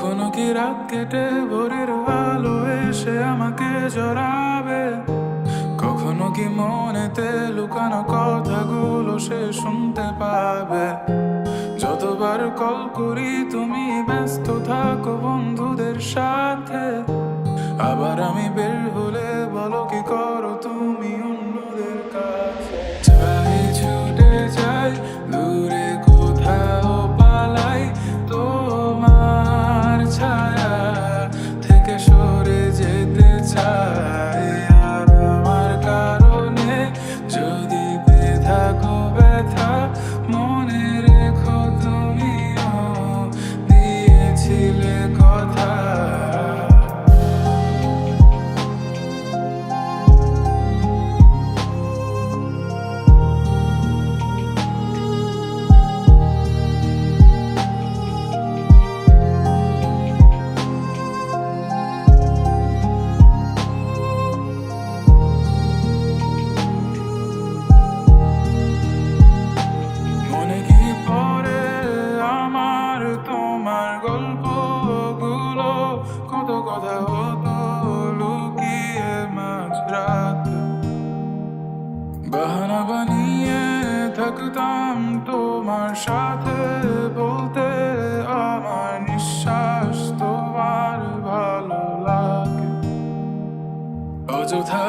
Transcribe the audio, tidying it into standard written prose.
কখনো কি রাত কেটে ভোরের আলো এসে আমাকে জড়াবে, কখনো কি মনেতে লুকানো কথাগুলো সে শুনতে পাবে। যতবার কল করি তুমি ব্যস্ত থাকো বন্ধুদের সাথে, আবার আমি বের হলে বলো কি করো তুমি অন্যদের কাছে। চাই ছুটে যাই দূরে কোথাও পালাই, তোমার ছায়া থেকে সরে যেতে চাই। আর আমার কারণে যদি পেয়ে থাকো ব্যথা, মনে রেখো তুমিও দিয়েছিলে কথা। মনে কি পড়ে আমার তোমার গল্পগুলো, কত কথা হতো লুকিয়ে মাঝরাত। বাহানা বানিয়ে থাকতাম তোমার সাথে, বলতে আমার নিঃশ্বাস তোমার ভালো লাগে। অযথা